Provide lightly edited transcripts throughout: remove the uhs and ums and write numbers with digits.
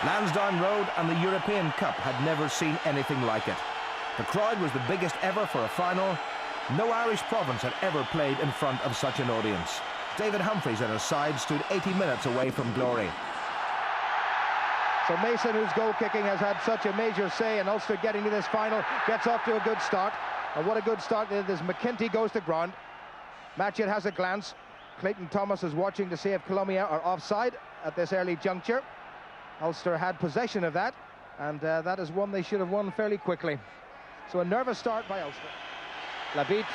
Lansdowne Road and the European Cup had never seen anything like it. The crowd was the biggest ever for a final. No Irish province had ever played in front of such an audience. David Humphreys at his side stood 80 minutes away from glory. So Mason, whose goal kicking has had such a major say in Ulster getting to this final, gets off to a good start. And what a good start it is. McKinty goes to ground. Matchett has a glance. Clayton Thomas is watching to see if Colomiers are offside at this early juncture. Ulster had possession of that, and that is one they should have won fairly quickly. So a nervous start by Ulster. Labitte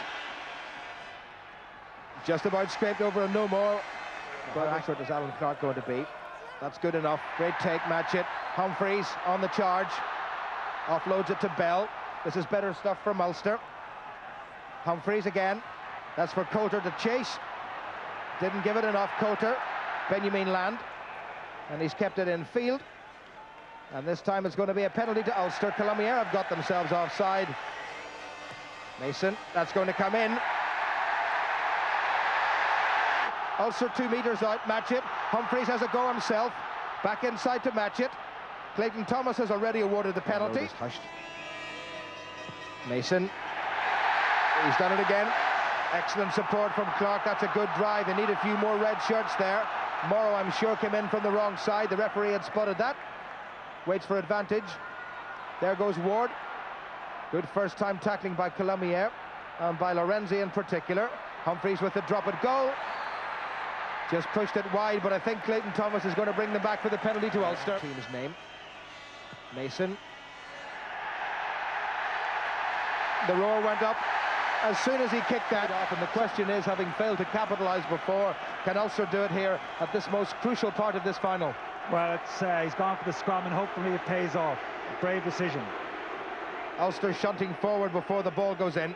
just about scraped over a no more. But how accurate is Alan Clark going to be? That's good enough. Great take, Matchett. Humphreys on the charge. Offloads it to Bell. This is better stuff from Ulster. Humphreys again. That's for Coulter to chase. Didn't give it enough, Coulter. Benjamin Land. And he's kept it in field. And this time it's going to be a penalty to Ulster. Colomiers have got themselves offside. Mason, that's going to come in. Ulster 2 metres out, Matchett. Humphreys has a go himself. Back inside to Matchett. Clayton Thomas has already awarded the penalty. Mason, he's done it again. Excellent support from Clark. That's a good drive. They need a few more red shirts there. Morrow, I'm sure, came in from the wrong side. The referee had spotted that. Waits for advantage. There goes Ward. Good first-time tackling by Colomiers, and by Lorenzi in particular. Humphreys with the drop at goal. Just pushed it wide, but I think Clayton Thomas is going to bring them back for the penalty to Ulster. Team's name. Mason. The roar went up as soon as he kicked that off, and the question is, having failed to capitalise before, can Ulster do it here at this most crucial part of this final? Well, he's gone for the scrum, and hopefully it pays off. A brave decision. Ulster shunting forward before the ball goes in.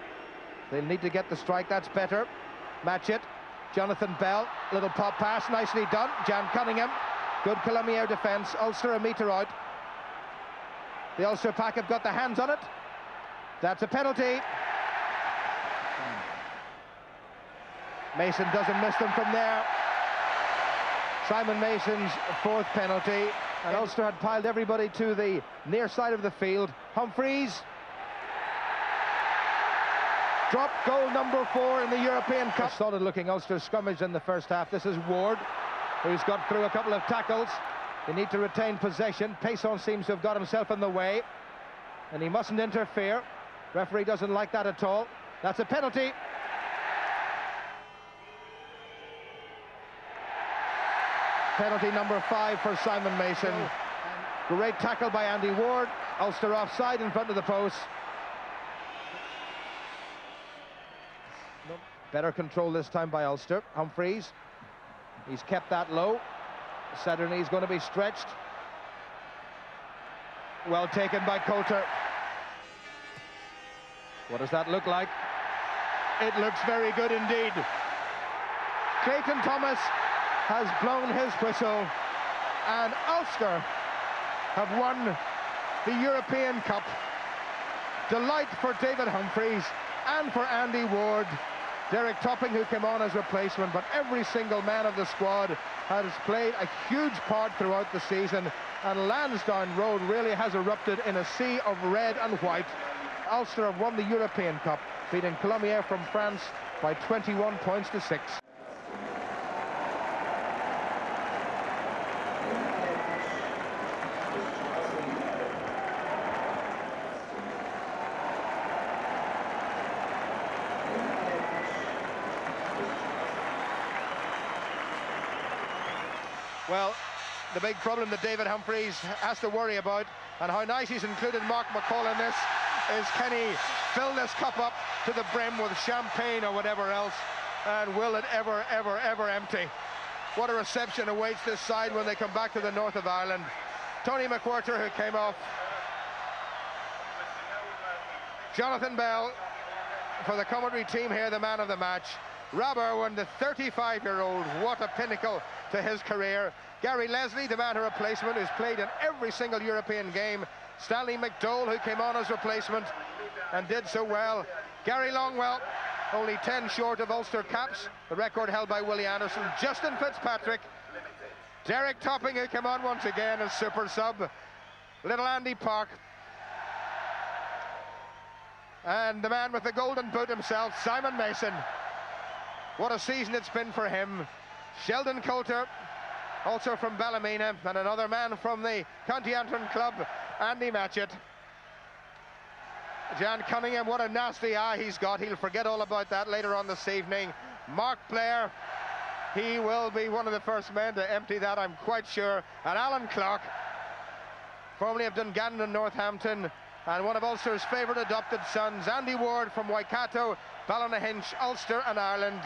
They'll need to get the strike. That's better. Matchett. Jonathan Bell. Little pop pass. Nicely done. Jan Cunningham. Good Colomiers defence. Ulster a metre out. The Ulster pack have got the hands on it. That's a penalty. Mason doesn't miss them from there. Simon Mason's fourth penalty, and Ulster had piled everybody to the near side of the field. Humphreys. Drop goal number 4 in the European Cup. Solid-looking Ulster scrummage in the first half. This is Ward, who's got through a couple of tackles. They need to retain possession. Payson seems to have got himself in the way, and he mustn't interfere. Referee doesn't like that at all. That's a penalty. Penalty number 5 for Simon Mason. Great tackle by Andy Ward. Ulster offside in front of the post. Better control this time by Ulster. Humphreys. He's kept that low. Sadlerny's going to be stretched. Well taken by Coulter. What does that look like? It looks very good indeed. Clayton Thomas has blown his whistle, and Ulster have won the European Cup. Delight for David Humphreys and for Andy Ward. Derek Topping, who came on as replacement, but every single man of the squad has played a huge part throughout the season, and Lansdowne Road really has erupted in a sea of red and white. Ulster have won the European Cup, beating Colomiers from France by 21 points to 6. Well, the big problem that David Humphreys has to worry about, and how nice he's included Mark McCall in this, is can he fill this cup up to the brim with champagne or whatever else, and will it ever, ever, ever empty? What a reception awaits this side when they come back to the north of Ireland. Tony McWhirter, who came off. Jonathan Bell, for the commentary team here, the man of the match. Rob Irwin, the 35-year-old, what a pinnacle to his career. Gary Leslie, the man, her replacement, who's played in every single European game. Stanley McDowell, who came on as replacement and did so well. Gary Longwell, only 10 short of Ulster caps, the record held by Willie Anderson. Justin Fitzpatrick, Derek Topping, who came on once again as super sub. Little Andy Park. And the man with the golden boot himself, Simon Mason. What a season it's been for him. Sheldon Coulter, also from Ballymena, and another man from the County Antrim club, Andy Matchett. Jan Cunningham, what a nasty eye he's got. He'll forget all about that later on this evening. Mark Blair, he will be one of the first men to empty that, I'm quite sure. And Alan Clark, formerly of Dungannon and Northampton, and one of Ulster's favourite adopted sons, Andy Ward from Waikato, Ballynahinch, Ulster and Ireland.